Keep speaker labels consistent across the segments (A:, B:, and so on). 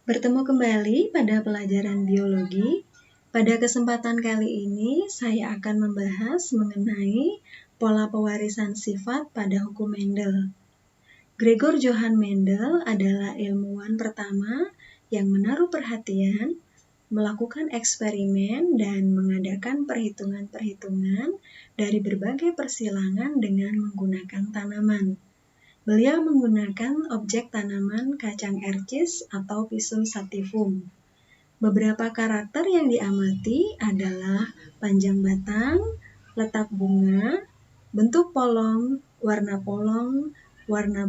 A: Bertemu kembali pada pelajaran biologi. Pada kesempatan kali ini, saya akan membahas mengenai pola pewarisan sifat pada hukum Mendel. Gregor Johann Mendel adalah ilmuwan pertama yang menaruh perhatian, melakukan eksperimen, dan mengadakan perhitungan-perhitungan dari berbagai persilangan dengan menggunakan tanaman. Beliau menggunakan objek tanaman kacang ercis atau Pisum sativum. Beberapa karakter yang diamati adalah panjang batang, letak bunga, bentuk polong, warna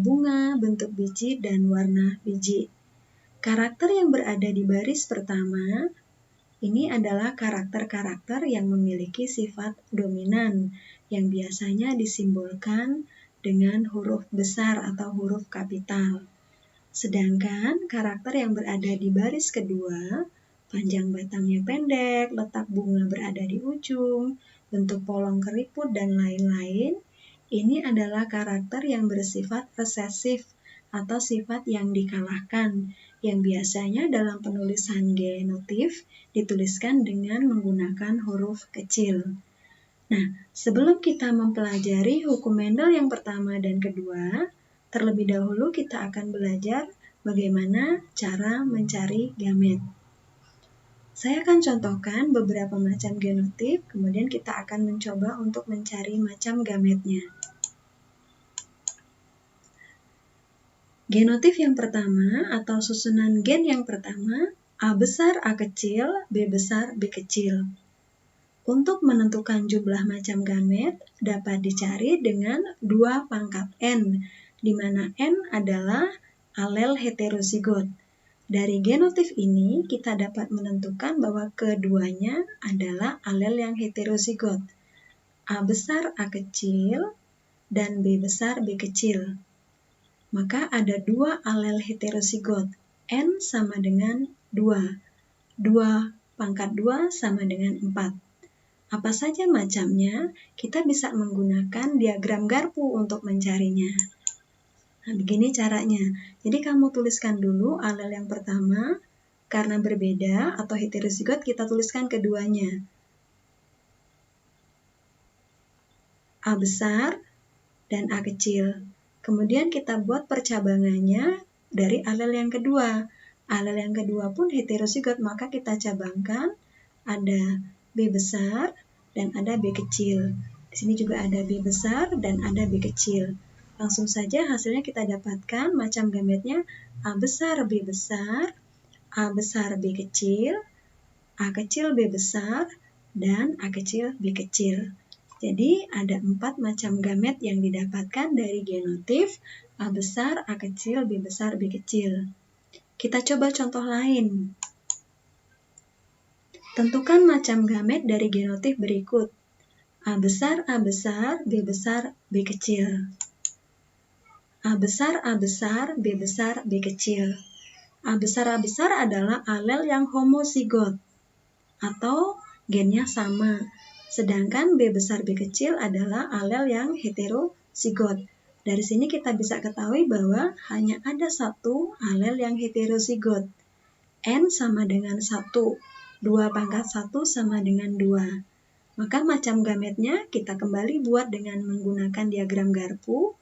A: bunga, bentuk biji, dan warna biji. Karakter yang berada di baris pertama ini adalah karakter-karakter yang memiliki sifat dominan yang biasanya disimbolkan dengan huruf besar atau huruf kapital. Sedangkan karakter yang berada di baris kedua, panjang batangnya pendek, letak bunga berada di ujung, bentuk polong keriput, dan lain-lain, ini adalah karakter yang bersifat resesif atau sifat yang dikalahkan, yang biasanya dalam penulisan genotif dituliskan dengan menggunakan huruf kecil. Nah, sebelum kita mempelajari hukum Mendel yang pertama dan kedua, terlebih dahulu kita akan belajar bagaimana cara mencari gamet. Saya akan contohkan beberapa macam genotif, kemudian kita akan mencoba untuk mencari macam gametnya. Genotif yang pertama atau susunan gen yang pertama, A besar, A kecil, B besar, B kecil. Untuk menentukan jumlah macam gamet dapat dicari dengan 2 pangkat N, di mana N adalah alel heterozigot. Dari genotif ini kita dapat menentukan bahwa keduanya adalah alel yang heterozigot. A besar, A kecil, dan B besar, B kecil. Maka ada 2 alel heterozigot. N sama dengan 2. 2 pangkat 2 sama dengan 4. Apa saja macamnya, kita bisa menggunakan diagram Garpu untuk mencarinya. Nah, begini caranya. Jadi kamu tuliskan dulu alel yang pertama, karena berbeda atau heterozigot kita tuliskan keduanya. A besar dan A kecil. Kemudian kita buat percabangannya dari alel yang kedua. Alel yang kedua pun heterozigot, maka kita cabangkan ada B besar dan ada B kecil. Di sini juga ada B besar dan ada B kecil. Langsung saja hasilnya kita dapatkan macam gametnya A besar B besar, A besar B kecil, A kecil B besar, dan A kecil B kecil. Jadi ada 4 macam gamet yang didapatkan dari genotif A besar, A kecil, B besar, B kecil. Kita coba contoh lain. Tentukan macam gamet dari genotif berikut. A besar, B besar, B kecil. A besar, B besar, B kecil. A besar adalah alel yang homozigot atau gennya sama. Sedangkan B besar, B kecil adalah alel yang heterozigot. Dari sini kita bisa ketahui bahwa hanya ada satu alel yang heterozigot. N sama dengan 1. 2 pangkat 1 sama dengan 2. Maka macam gametnya kita kembali buat dengan menggunakan diagram Garpu.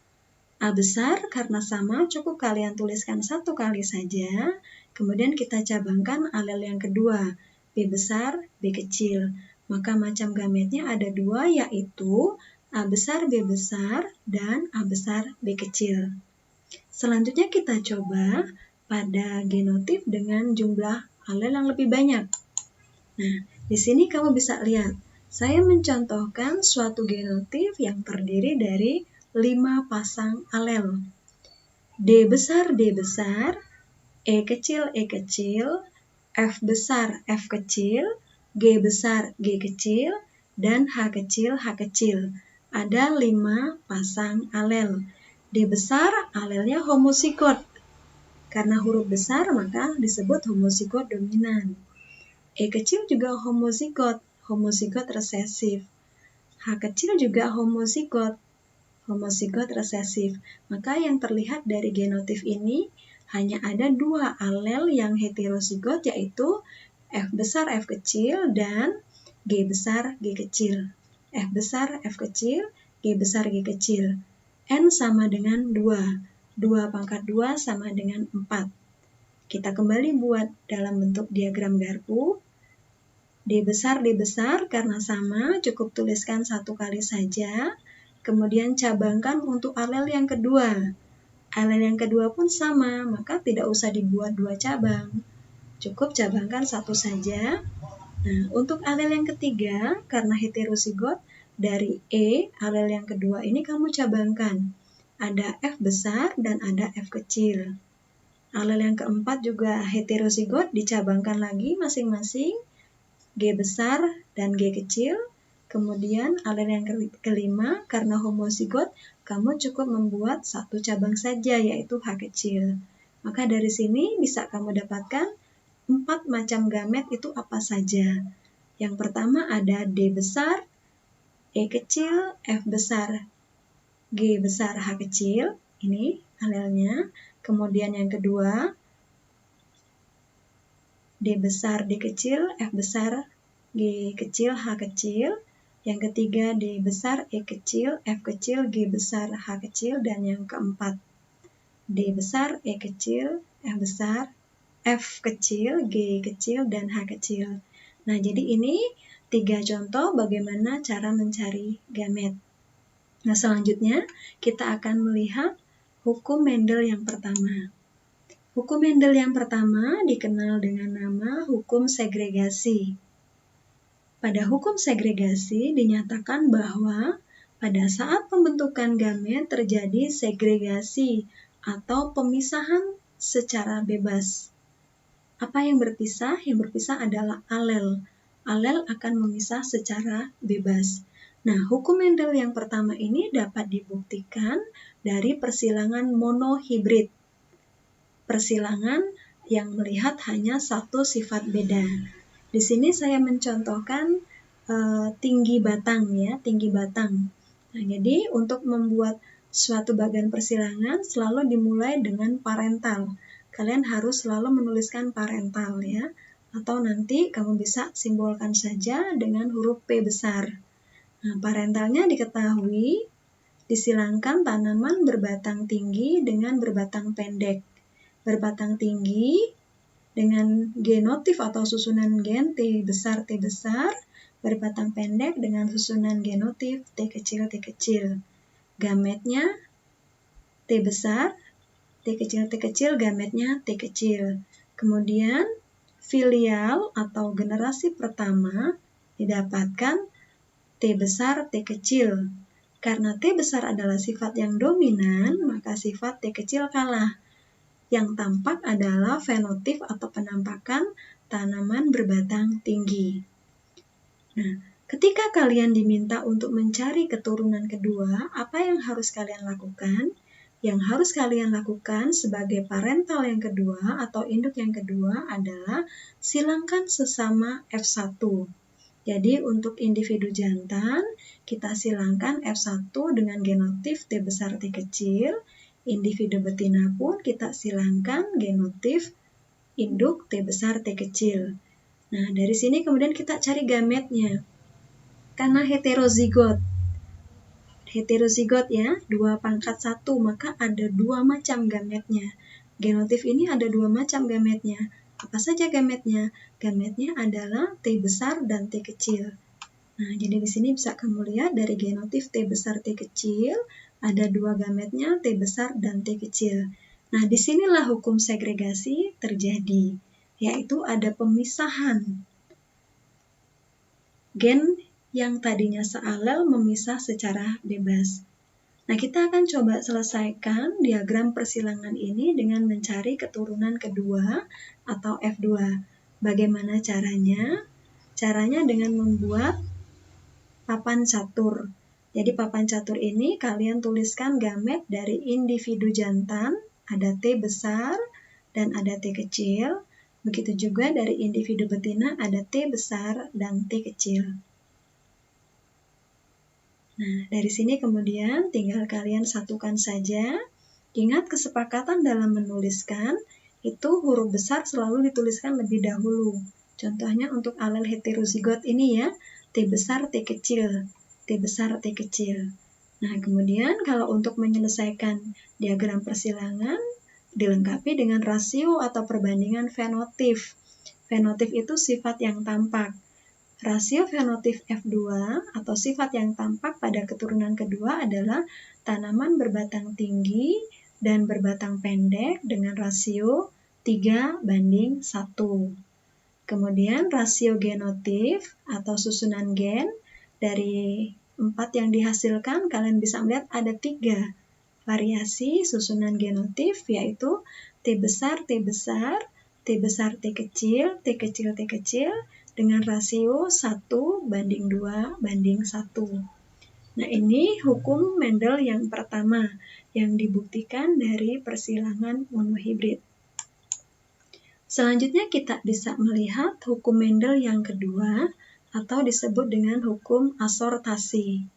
A: A besar karena sama cukup kalian tuliskan 1 kali saja. Kemudian kita cabangkan alel yang kedua, B besar, B kecil. Maka macam gametnya ada 2, yaitu A besar, B besar, dan A besar, B kecil. Selanjutnya kita coba pada genotif dengan jumlah alel yang lebih banyak. Nah, di sini kamu bisa lihat, saya mencontohkan suatu genotif yang terdiri dari 5 pasang alel. D besar, E kecil, F besar, F kecil, G besar, G kecil, dan H kecil. Ada 5 pasang alel. D besar alelnya homozigot. Karena huruf besar maka disebut homozigot dominan. E kecil juga homozigot resesif. H kecil juga homozigot resesif. Maka yang terlihat dari genotif ini hanya ada dua alel yang heterozigot, yaitu F besar F kecil dan G besar G kecil. F besar F kecil, G besar G kecil. N sama dengan 2. 2 pangkat 2 sama dengan 4. Kita kembali buat dalam bentuk diagram garpu. D besar karena sama, cukup tuliskan satu kali saja. Kemudian cabangkan untuk alel yang kedua. Alel yang kedua pun sama, maka tidak usah dibuat dua cabang. Cukup cabangkan satu saja. Nah, untuk alel yang ketiga, karena heterozigot, dari E, alel yang kedua ini kamu cabangkan. Ada F besar dan ada F kecil. Alel yang keempat juga heterozigot, dicabangkan lagi masing-masing. G besar dan G kecil. Kemudian alel yang kelima, karena homozigot, kamu cukup membuat satu cabang saja, yaitu H kecil. Maka dari sini bisa kamu dapatkan 4 macam gamet itu apa saja. Yang pertama ada D besar, E kecil, F besar, G besar, H kecil. Ini alelnya. Kemudian yang kedua, D besar, D kecil, F besar, G kecil, H kecil. Yang ketiga, D besar, E kecil, F kecil, G besar, H kecil. Dan yang keempat, D besar, E kecil, F besar, F kecil, G kecil, dan H kecil. Nah, jadi ini 3 contoh bagaimana cara mencari gamet. Nah, selanjutnya kita akan melihat hukum Mendel yang pertama. Hukum Mendel yang pertama dikenal dengan nama hukum segregasi. Pada hukum segregasi dinyatakan bahwa pada saat pembentukan gamet terjadi segregasi atau pemisahan secara bebas. Apa yang berpisah? Yang berpisah adalah alel. Alel akan memisah secara bebas. Nah, hukum Mendel yang pertama ini dapat dibuktikan dari persilangan monohibrid. Persilangan yang melihat hanya satu sifat beda. Di sini saya mencontohkan tinggi batang ya, tinggi batang. Nah, jadi untuk membuat suatu bagian persilangan selalu dimulai dengan parental. Kalian harus selalu menuliskan parental ya, atau nanti kamu bisa simbolkan saja dengan huruf P besar. Nah, parentalnya diketahui, disilangkan tanaman berbatang tinggi dengan berbatang pendek. Berbatang tinggi dengan genotif atau susunan gen T besar, berbatang pendek dengan susunan genotif T kecil. Gametnya T besar, T kecil, gametnya T kecil. Kemudian filial atau generasi pertama didapatkan T besar, T kecil. Karena T besar adalah sifat yang dominan, maka sifat T kecil kalah. Yang tampak adalah fenotip atau penampakan tanaman berbatang tinggi. Nah, ketika kalian diminta untuk mencari keturunan kedua, apa yang harus kalian lakukan? Yang harus kalian lakukan sebagai parental yang kedua atau induk yang kedua adalah silangkan sesama F1. Jadi untuk individu jantan, kita silangkan F1 dengan genotif T besar T kecil. Individu betina pun kita silangkan genotif induk T besar T kecil. Nah, dari sini kemudian kita cari gametnya. Karena heterozigot ya, 2 pangkat 1, maka ada 2 macam gametnya. Genotif ini ada 2 macam gametnya. Apa saja gametnya? Gametnya adalah T besar dan T kecil. Nah, jadi di sini bisa kamu lihat dari genotif T besar T kecil, ada 2 gametnya T besar dan T kecil. Nah, disinilah hukum segregasi terjadi, yaitu ada pemisahan. Gen yang tadinya sealel memisah secara bebas. Nah, kita akan coba selesaikan diagram persilangan ini dengan mencari keturunan kedua atau F2. Bagaimana caranya? Caranya dengan membuat papan catur. Jadi papan catur ini kalian tuliskan gamet dari individu jantan, ada T besar dan ada T kecil. Begitu juga dari individu betina ada T besar dan T kecil. Nah, dari sini kemudian tinggal kalian satukan saja Ingat kesepakatan dalam menuliskan, itu huruf besar selalu dituliskan lebih dahulu. Contohnya untuk alel heterozigot ini ya, T besar, T kecil, T besar, T kecil. Nah, kemudian kalau untuk menyelesaikan diagram persilangan, dilengkapi dengan rasio atau perbandingan fenotip. Fenotip itu sifat yang tampak. Rasio fenotip F2 atau sifat yang tampak pada keturunan kedua adalah tanaman berbatang tinggi dan berbatang pendek dengan rasio 3:1. Kemudian rasio genotip atau susunan gen dari 4 yang dihasilkan, kalian bisa melihat ada 3 variasi susunan genotip, yaitu T besar, T besar, T besar, T kecil, T kecil, T kecil, dengan rasio 1:2:1. Nah, ini hukum Mendel yang pertama yang dibuktikan dari persilangan monohibrid. Selanjutnya kita bisa melihat hukum Mendel yang kedua atau disebut dengan hukum asortasi.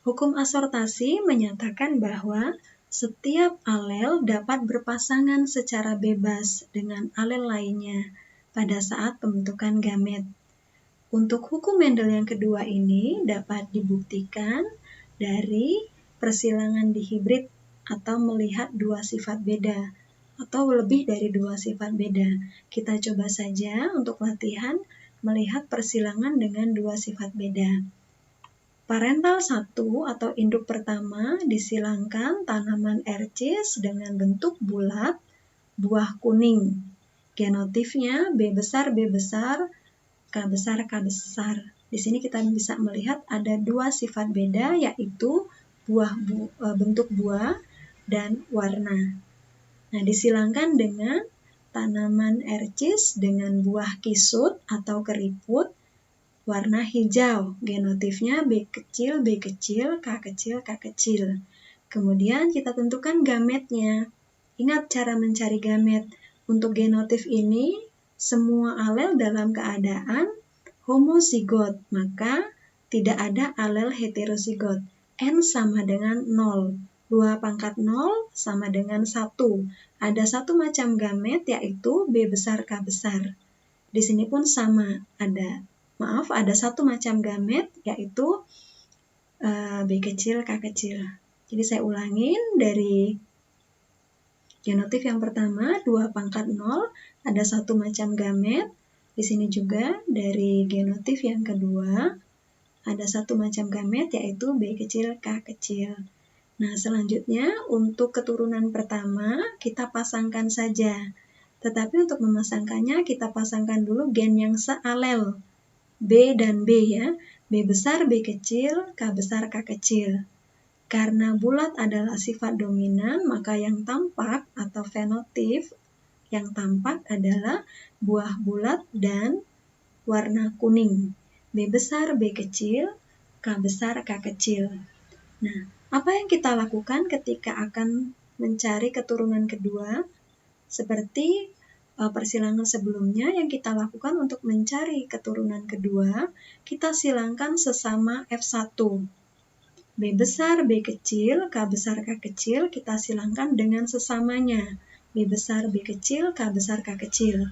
A: Hukum asortasi menyatakan bahwa setiap alel dapat berpasangan secara bebas dengan alel lainnya pada saat pembentukan gamet. Untuk hukum Mendel yang kedua ini dapat dibuktikan dari persilangan dihibrid atau melihat dua sifat beda atau lebih dari dua sifat beda. Kita coba saja untuk latihan melihat persilangan dengan dua sifat beda. Parental 1 atau induk pertama disilangkan tanaman ercis dengan bentuk bulat, buah kuning. Genotipnya B besar, B besar, K besar, K besar. Di sini kita bisa melihat ada dua sifat beda, yaitu bentuk buah dan warna. Nah, disilangkan dengan tanaman ercis dengan buah kisut atau keriput warna hijau. Genotipnya B kecil, B kecil, K kecil, K kecil. Kemudian kita tentukan gametnya. Ingat cara mencari gamet. Untuk genotip ini, semua alel dalam keadaan homozigot, maka tidak ada alel heterozigot. N sama dengan 0. 2/0 sama dengan 1. Ada satu macam gamet, yaitu B besar, K besar. Di sini pun sama, ada satu macam gamet, yaitu B kecil, K kecil. Jadi saya ulangin dari genotip yang pertama, 2/0, ada satu macam gamet. Di sini juga dari genotip yang kedua, ada satu macam gamet, yaitu B kecil, K kecil. Nah, selanjutnya untuk keturunan pertama, kita pasangkan saja. Tetapi untuk memasangkannya, kita pasangkan dulu gen yang sealel. B dan B ya. B besar, B kecil, K besar, K kecil. Karena bulat adalah sifat dominan, maka yang tampak atau fenotip yang tampak adalah buah bulat dan warna kuning. B besar, B kecil, K besar, K kecil. Nah, apa yang kita lakukan ketika akan mencari keturunan kedua? Seperti persilangan sebelumnya, yang kita lakukan untuk mencari keturunan kedua, kita silangkan sesama F1. B besar, B kecil, K besar, K kecil, kita silangkan dengan sesamanya. B besar, B kecil, K besar, K kecil.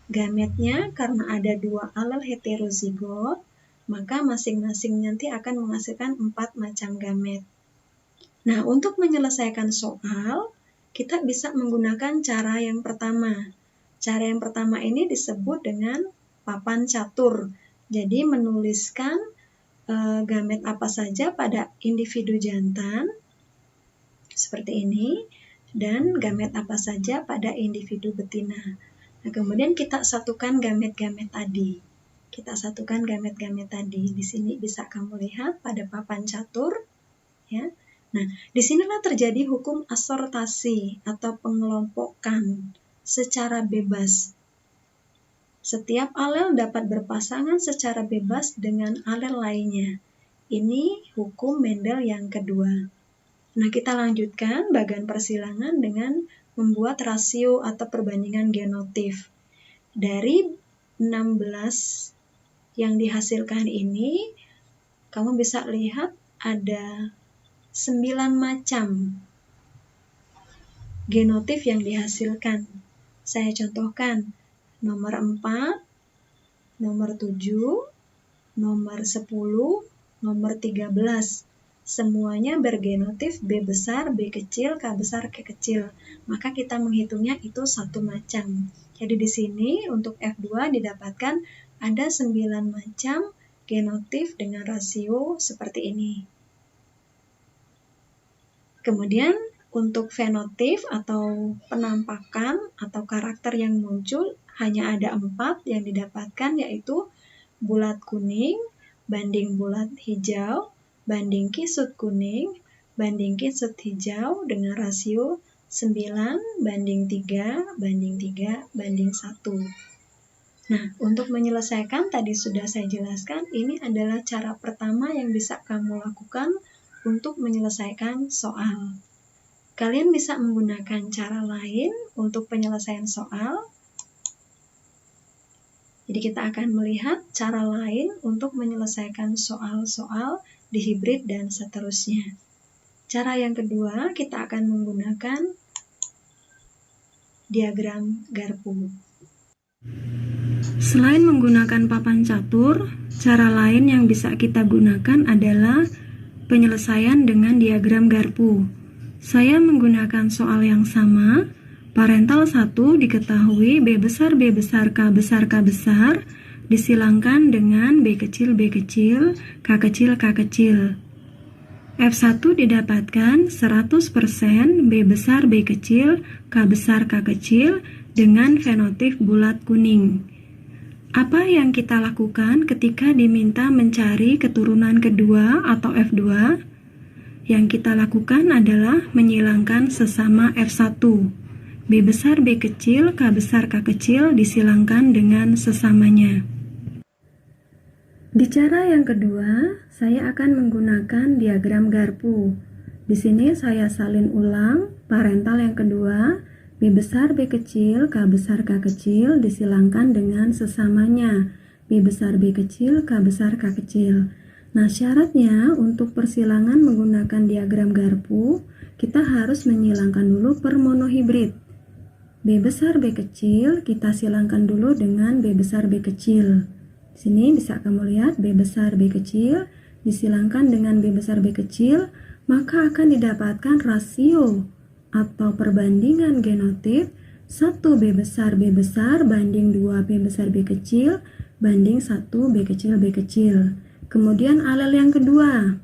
A: Gametnya karena ada dua alel heterozigot, maka masing-masing nanti akan menghasilkan 4 macam gamet. Nah, untuk menyelesaikan soal, kita bisa menggunakan cara yang pertama. Cara yang pertama ini disebut dengan papan catur. Jadi menuliskan gamet apa saja pada individu jantan, seperti ini, dan gamet apa saja pada individu betina. Nah, kemudian kita satukan gamet-gamet tadi. Di sini bisa kamu lihat pada papan catur, ya. Nah, disinilah terjadi hukum asortasi atau pengelompokan secara bebas. Setiap alel dapat berpasangan secara bebas dengan alel lainnya. Ini hukum Mendel yang kedua. Nah, kita lanjutkan bagian persilangan dengan membuat rasio atau perbandingan genotip. Dari 16 yang dihasilkan ini, kamu bisa lihat ada 9 macam genotif yang dihasilkan. Saya contohkan, nomor 4, nomor 7, nomor 10, nomor 13. Semuanya bergenotif B besar, B kecil, K besar, K kecil. Maka kita menghitungnya itu satu macam. Jadi di sini untuk F2 didapatkan ada 9 macam genotif dengan rasio seperti ini. Kemudian untuk fenotif atau penampakan atau karakter yang muncul hanya ada 4 yang didapatkan, yaitu bulat kuning banding bulat hijau banding kisut kuning banding kisut hijau dengan rasio 9 banding 3 banding 3 banding 1. Nah, untuk menyelesaikan tadi sudah saya jelaskan, ini adalah cara pertama yang bisa kamu lakukan untuk menyelesaikan soal. Kalian bisa menggunakan cara lain untuk penyelesaian soal. Jadi kita akan melihat cara lain untuk menyelesaikan soal-soal di hibrid dan seterusnya. Cara yang kedua, kita akan menggunakan diagram Garpu. Selain menggunakan papan catur, cara lain yang bisa kita gunakan adalah penyelesaian dengan diagram Garpu. Saya menggunakan soal yang sama. Parental 1 diketahui B besar, K besar, K besar, disilangkan dengan B kecil, K kecil, K kecil. F1 didapatkan 100% B besar, B kecil, K besar, K kecil dengan fenotif bulat kuning. Apa yang kita lakukan ketika diminta mencari keturunan kedua atau F2? Yang kita lakukan adalah menyilangkan sesama F1. B besar, B kecil, K besar, K kecil disilangkan dengan sesamanya. Di cara yang kedua, saya akan menggunakan diagram Garpu. Di sini saya salin ulang parental yang kedua, B besar, B kecil, K besar, K kecil disilangkan dengan sesamanya. B besar, B kecil, K besar, K kecil. Nah, syaratnya untuk persilangan menggunakan diagram Garpu, kita harus menyilangkan dulu per monohibrid. B besar, B kecil, kita silangkan dulu dengan B besar, B kecil. Di sini bisa kamu lihat B besar, B kecil, disilangkan dengan B besar, B kecil, maka akan didapatkan rasio atau perbandingan genotif 1 B besar banding 2 B besar, B kecil, banding 1 B kecil, B kecil. Kemudian alel yang kedua,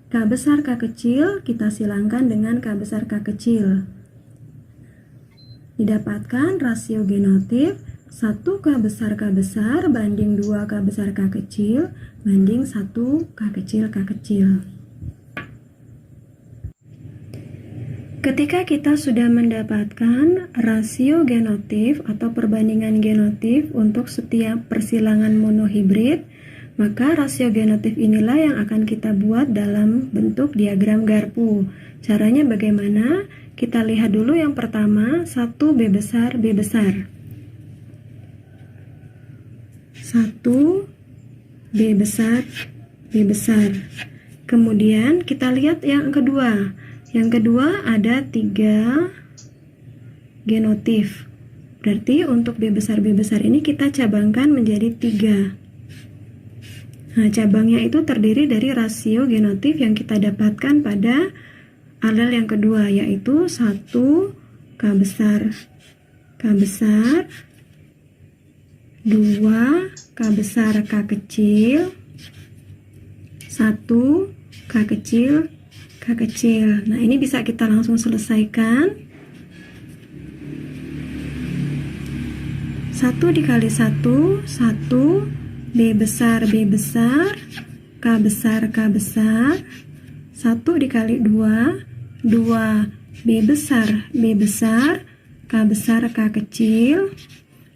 A: K besar, K kecil, kita silangkan dengan K besar, K kecil. Didapatkan rasio genotif 1 K besar banding 2 K besar K kecil banding 1 K kecil K kecil. Ketika kita sudah mendapatkan rasio genotif atau perbandingan genotif untuk setiap persilangan monohibrid, maka rasio genotif inilah yang akan kita buat dalam bentuk diagram Garpu. Caranya bagaimana? Kita lihat dulu yang pertama, 1 B besar, B besar. 1 B besar, B besar. Kemudian kita lihat yang kedua. Yang kedua ada 3 genotif. Berarti untuk B besar, B besar ini kita cabangkan menjadi 3. Nah, cabangnya itu terdiri dari rasio genotif yang kita dapatkan pada alel yang kedua, yaitu 1 K besar, 2 K besar, K kecil, 1 K kecil, K kecil. Nah, ini bisa kita langsung selesaikan. 1 dikali 1, 1 B besar, B besar, K besar, K besar. 1 dikali 2, 2 B besar, B besar, K besar, K kecil.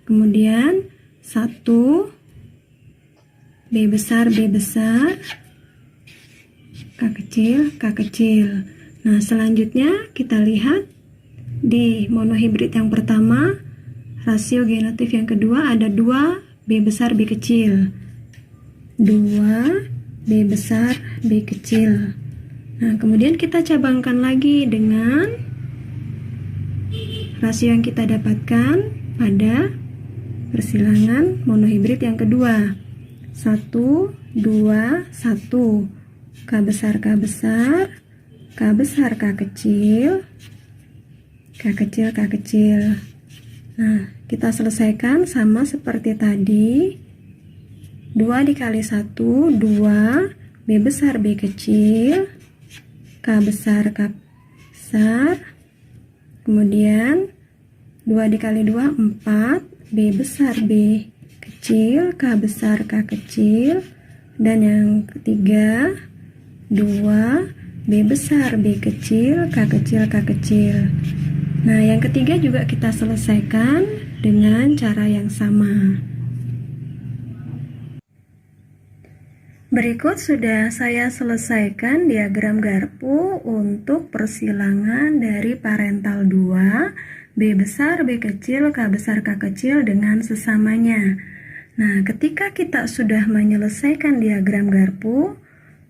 A: Kemudian 1 B besar, B besar, K kecil, K kecil. Nah, selanjutnya kita lihat di monohibrid yang pertama, rasio genotif yang kedua ada 2 B besar, B kecil, 2 B besar, B kecil. Nah, kemudian kita cabangkan lagi dengan rasio yang kita dapatkan pada persilangan monohibrid yang kedua. 1, 2, 1. K besar, K besar, K besar, K kecil, K kecil, K kecil. Nah, kita selesaikan sama seperti tadi. 2 dikali 1, 2. B besar, B kecil, K besar, K besar, kemudian 2 dikali 2, 4, B besar, B kecil, K besar, K kecil, dan yang ketiga 2, B besar, B kecil, K kecil, K kecil. Nah, yang ketiga juga kita selesaikan dengan cara yang sama. Berikut sudah saya selesaikan diagram garpu untuk persilangan dari parental 2, B besar, B kecil, K besar, K kecil dengan sesamanya. Nah, ketika kita sudah menyelesaikan diagram garpu,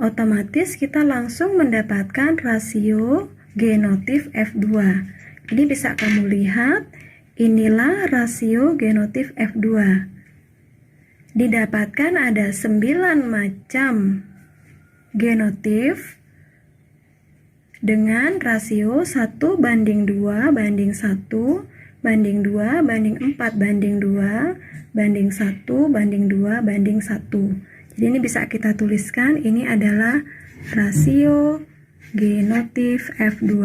A: otomatis kita langsung mendapatkan rasio genotif F2. Jadi bisa kamu lihat, inilah rasio genotif F2. Didapatkan ada 9 macam genotif dengan rasio 1 banding 2 banding 1 banding 2 banding 4 banding 2 banding 1 banding 2 banding 1. Jadi ini bisa kita tuliskan, ini adalah rasio genotif F2.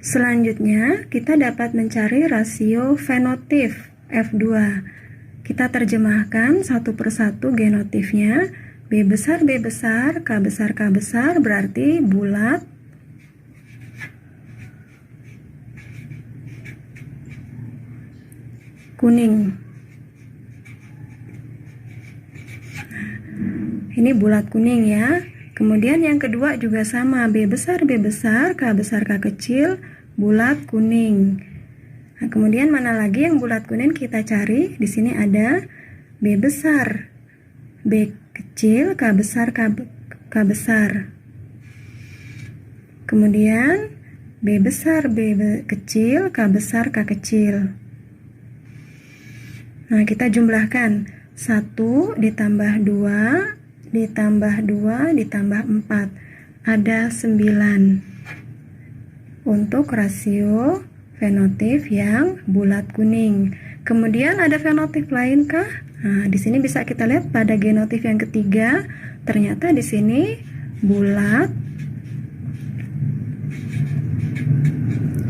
A: Selanjutnya, kita dapat mencari rasio fenotif F2. Kita terjemahkan satu persatu genotifnya. B besar, B besar, K besar, K besar, berarti bulat, kuning. Ini bulat kuning ya. Kemudian yang kedua juga sama, B besar, B besar, K besar, K kecil, bulat kuning. Nah, kemudian mana lagi yang bulat kuning kita cari? Di sini ada B besar, B kecil, K besar, K besar. Kemudian B besar, B kecil, K besar, K kecil. Nah, kita jumlahkan 1 ditambah 2 ditambah 2 ditambah 4, ada 9 untuk rasio fenotif yang bulat kuning. Kemudian ada fenotif lain kah? Nah, di sini bisa kita lihat pada genotif yang ketiga, ternyata di sini bulat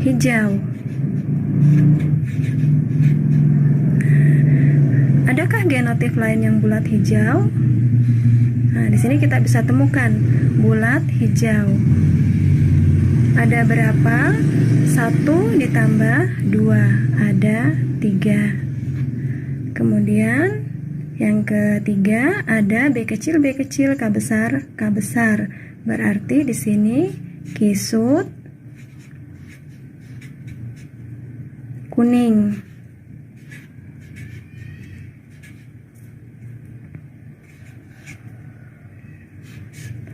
A: hijau. Adakah genotif lain yang bulat hijau? Nah, di sini kita bisa temukan bulat hijau. Ada berapa? 1 ditambah 2, ada 3. Kemudian yang ketiga ada B kecil, B kecil, K besar, K besar. Berarti di sini kisut kuning.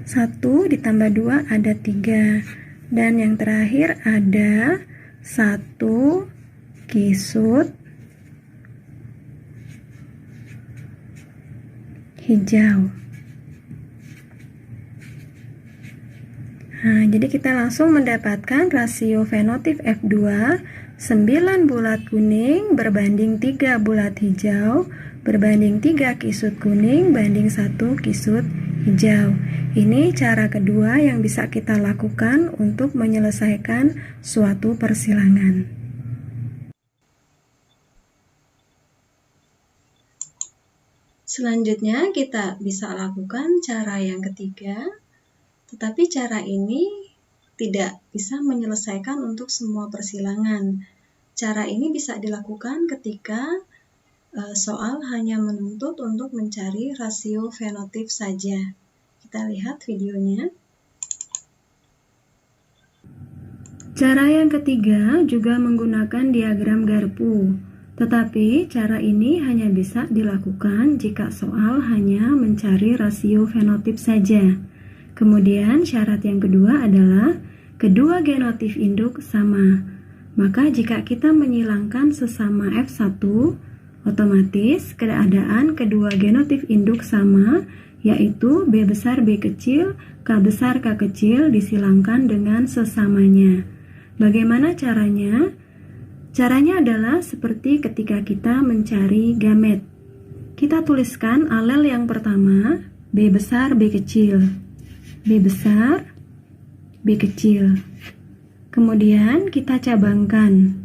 A: Satu ditambah 2 ada 3. Dan yang terakhir ada 1 kisut hijau. Nah, jadi kita langsung mendapatkan rasio fenotif F2 9 bulat kuning berbanding 3 bulat hijau berbanding 3 kisut kuning banding 1 kisut hijau. Ini cara kedua yang bisa kita lakukan untuk menyelesaikan suatu persilangan. Selanjutnya kita bisa lakukan cara yang ketiga, tetapi cara ini tidak bisa menyelesaikan untuk semua persilangan. Cara ini bisa dilakukan ketika soal hanya menuntut untuk mencari rasio fenotif saja. Kita lihat videonya. Cara yang ketiga juga menggunakan diagram garpu, tetapi cara ini hanya bisa dilakukan jika soal hanya mencari rasio fenotip saja. Kemudian syarat yang kedua adalah kedua genotif induk sama. Maka jika kita menyilangkan sesama F1, otomatis keadaan kedua genotif induk sama, yaitu B besar B kecil, K besar K kecil disilangkan dengan sesamanya. Bagaimana caranya? Caranya adalah seperti ketika kita mencari gamet. Kita tuliskan alel yang pertama, B besar B kecil. B besar B kecil. Kemudian kita cabangkan.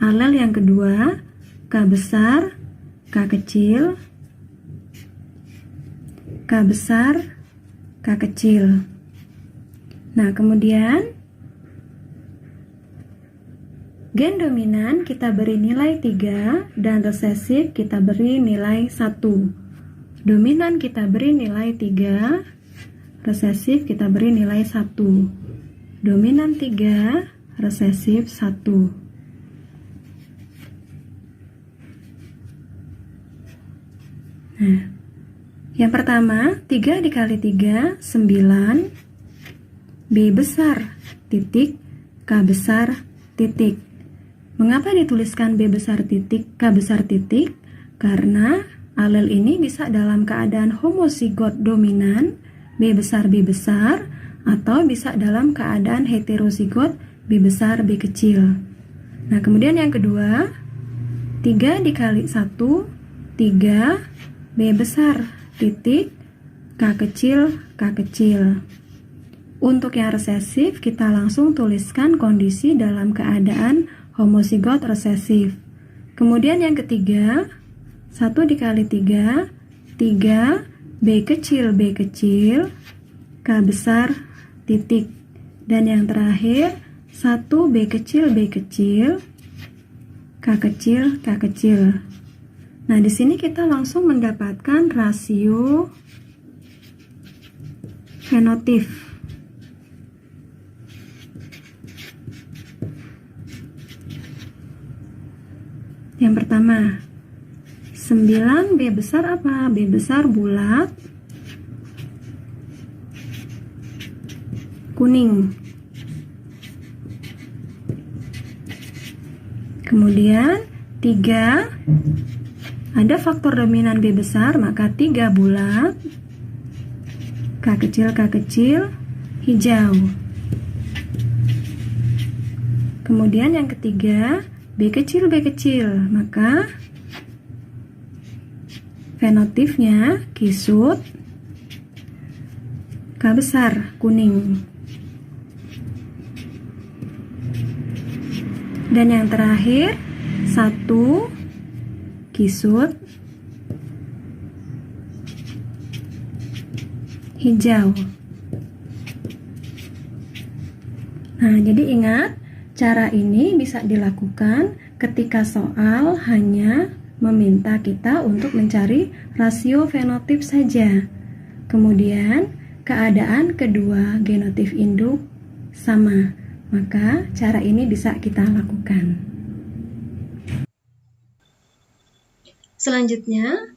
A: Alel yang kedua, K besar K kecil. K besar K kecil. Nah, kemudian gen dominan kita beri nilai 3 dan resesif kita beri nilai 1. Dominan kita beri nilai 3, resesif kita beri nilai 1. Dominan 3, resesif 1. Nah, yang pertama 3 dikali 3, 9. B besar titik K besar titik. Mengapa dituliskan B besar titik, K besar titik? Karena alel ini bisa dalam keadaan homozigot dominan B besar atau bisa dalam keadaan heterozigot B besar B kecil. Nah, kemudian yang kedua, 3 dikali 1, 3 B besar titik K kecil K kecil. Untuk yang resesif kita langsung tuliskan kondisi dalam keadaan homozigot resesif. Kemudian yang ketiga, 1 dikali 3, 3 B kecil K besar titik. Dan yang terakhir, 1 B kecil K kecil. Nah, di sini kita langsung mendapatkan rasio fenotip. Yang pertama, 9 B besar apa? B besar bulat kuning. Kemudian 3, ada faktor dominan B besar, maka 3 bulat K kecil hijau. Kemudian yang ketiga, B kecil, maka fenotipnya kisut K besar kuning. Dan yang terakhir, 1 kisut hijau. Nah, jadi ingat, cara ini bisa dilakukan ketika soal hanya meminta kita untuk mencari rasio fenotip saja. Kemudian, keadaan kedua genotif induk sama. Maka, cara ini bisa kita lakukan. Selanjutnya,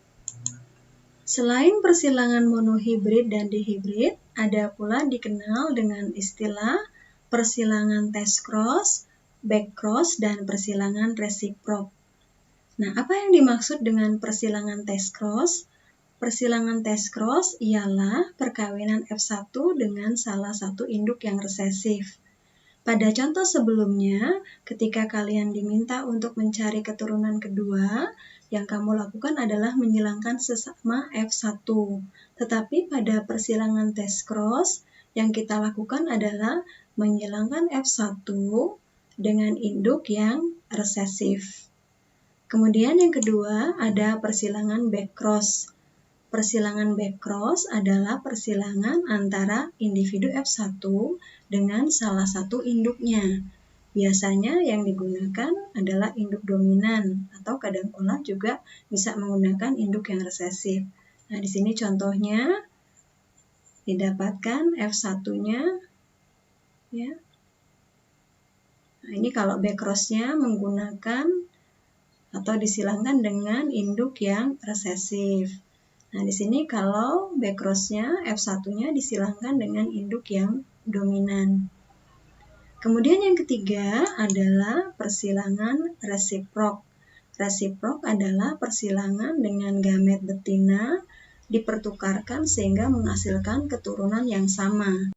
A: selain persilangan monohibrid dan dihibrid, ada pula dikenal dengan istilah persilangan test cross, back cross, dan persilangan resiprok. Nah, apa yang dimaksud dengan persilangan test cross? Persilangan test cross ialah perkawinan F1 dengan salah satu induk yang resesif. Pada contoh sebelumnya, ketika kalian diminta untuk mencari keturunan kedua, yang kamu lakukan adalah menyilangkan sesama F1. Tetapi pada persilangan test cross, yang kita lakukan adalah menyilangkan F1 dengan induk yang resesif. Kemudian yang kedua ada persilangan back cross. Persilangan back cross adalah persilangan antara individu F1 dengan salah satu induknya. Biasanya yang digunakan adalah induk dominan atau kadang kala juga bisa menggunakan induk yang resesif. Nah, di sini contohnya didapatkan F1-nya ya. Nah, ini kalau backcrossnya menggunakan atau disilangkan dengan induk yang resesif. Nah, di sini kalau backcrossnya F1-nya disilangkan dengan induk yang dominan. Kemudian yang ketiga adalah persilangan resiprok. Resiprok adalah persilangan dengan gamet betina dipertukarkan sehingga menghasilkan keturunan yang sama.